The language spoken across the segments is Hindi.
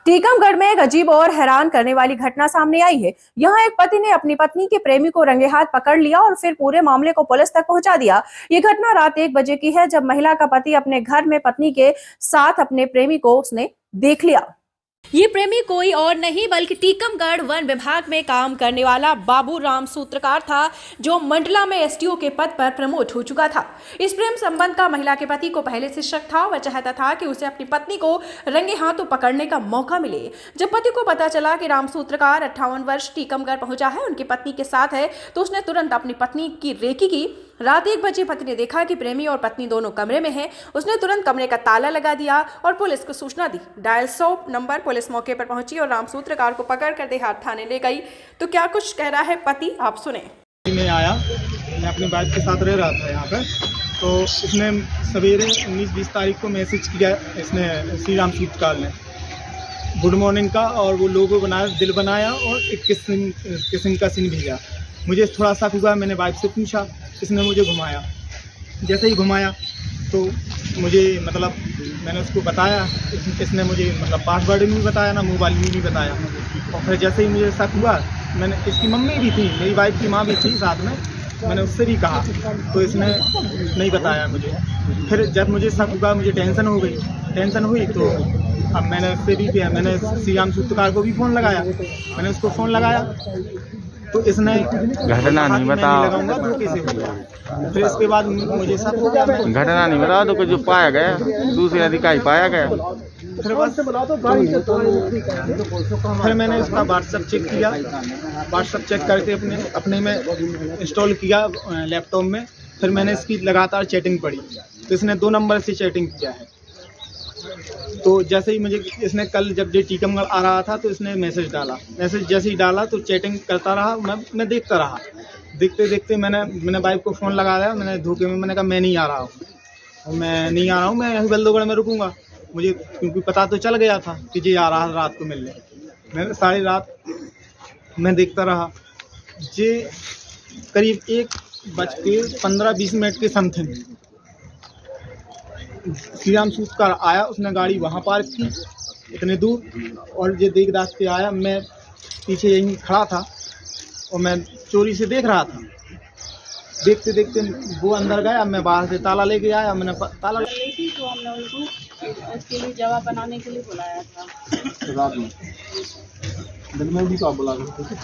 टीकमगढ़ में एक अजीब और हैरान करने वाली घटना सामने आई है। यहाँ एक पति ने अपनी पत्नी के प्रेमी को रंगे हाथ पकड़ लिया और फिर पूरे मामले को पुलिस तक पहुंचा दिया। ये घटना रात 1 बजे की है, जब महिला का पति अपने घर में पत्नी के साथ अपने प्रेमी को उसने देख लिया। ये प्रेमी कोई और नहीं बल्कि टीकमगढ़ वन विभाग में काम करने वाला बाबू राम सूत्रकार था, जो मंडला में एसडीओ के पद पर प्रमोट हो चुका था। इस प्रेम संबंध का महिला के पति को पहले से शक था। वह चाहता था कि उसे अपनी पत्नी को रंगे हाथों पकड़ने का मौका मिले। जब पति को पता चला कि राम सूत्रकार 58 वर्ष टीकमगढ़ पहुंचा है, उनकी पत्नी के साथ है, तो उसने तुरंत अपनी पत्नी की रेकी की। रात 1 बजे पति ने देखा कि प्रेमी और पत्नी दोनों कमरे में हैं। उसने तुरंत कमरे का ताला लगा दिया और पुलिस को सूचना दी। डायल 100 नंबर पुलिस मौके पर पहुंची और राम सूत्रकार को पकड़कर देहात थाने ले गई। तो क्या कुछ कह रहा है पति, आप सुने। मैं आया, मैं अपनी वाइफ के साथ रह रहा था यहाँ पर, तो इसने सवेरे 19-20 तारीख को मैसेज किया, इसने श्री राम सूत्रकार ने गुड मॉर्निंग का, और वो लोगो बनाया, दिल बनाया और एक किसिंग का सीन भेजा। मुझे थोड़ा सा हुआ, मैंने वाइफ से पूछा, इसने मुझे घुमाया। जैसे ही घुमाया तो मुझे मतलब मैंने उसको बताया, इसने मुझे मतलब पासवर्ड भी नहीं बताया, ना मोबाइल भी नहीं बताया। और फिर जैसे ही मुझे शक हुआ, मैंने, इसकी मम्मी भी थी, मेरी वाइफ की माँ भी थी साथ में, मैंने उससे भी कहा, तो इसने नहीं बताया मुझे। फिर जब मुझे शक हुआ, मुझे टेंशन हो गई। टेंशन हुई तो अब मैंने उससे भी किया, मैंने श्री राम सूत्रकार को भी फ़ोन लगाया। मैंने उसको फ़ोन लगाया तो इसने घटना नहीं लगाऊंगा तो कैसे हुआ। फिर इसके बाद मुझे सब हो गया, घटना नहीं बता दो, जो पाया गया दूसरे अधिकारी पाया गया। फिर बस फिर मैंने इसका व्हाट्सएप चेक किया, व्हाट्सएप चेक करके अपने में इंस्टॉल किया लैपटॉप में। फिर मैंने इसकी लगातार चैटिंग पढ़ी, तो इसने 2 नंबर से चैटिंग किया है। तो जैसे ही मुझे इसने कल जब ये टीकमगढ़ आ रहा था तो इसने मैसेज डाला। मैसेज जैसे ही डाला तो चैटिंग करता रहा, मैं देखता रहा। देखते देखते मैंने वाइफ को फ़ोन लगाया। मैंने धोखे में मैंने कहा मैं नहीं आ रहा हूँ, मैं नहीं आ रहा हूँ, मैं यहीं बल्दोगढ़ में रुकूंगा। मुझे क्योंकि पता तो चल गया था कि ये आ रहा रात को मिलने। मैंने सारी रात मैं देखता रहा। ये करीब 1:15-20 के समथिंग श्री राम सूत्रकार आया। उसने गाड़ी वहाँ पार्क की इतने दूर, और ये देख दाख के आया। मैं पीछे यहीं खड़ा था और मैं चोरी से देख रहा था। देखते देखते वो अंदर गया, मैं बाहर से ताला लेके आया। मैंने ताला थी तो हमने उनको उसके लिए जवाब बनाने के लिए बुलाया था। रात में दिन में भी तो आप बुला सकते थे।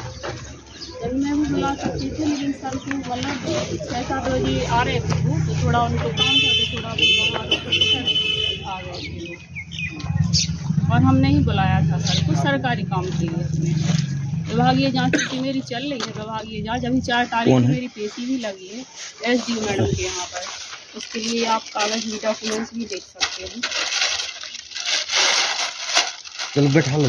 दिन में भी बुला सकते थे, लेकिन सर को मतलब 6-7 बजे आ रहे थे वो, तो थोड़ा उनको काम था, तो थोड़ा आ गए थे। और हमने ही बुलाया था सर को, सरकारी काम के लिए। उसमें विभागीय जांच की मेरी चल रही है, विभागीय जांच। अभी 4 तारीख को मेरी पेशी भी लगी है एसडीओ मैडम के यहाँ पर। उसके लिए आप कागज भी, डॉक्यूमेंट्स भी देख सकते हैं। चल बैठा लो।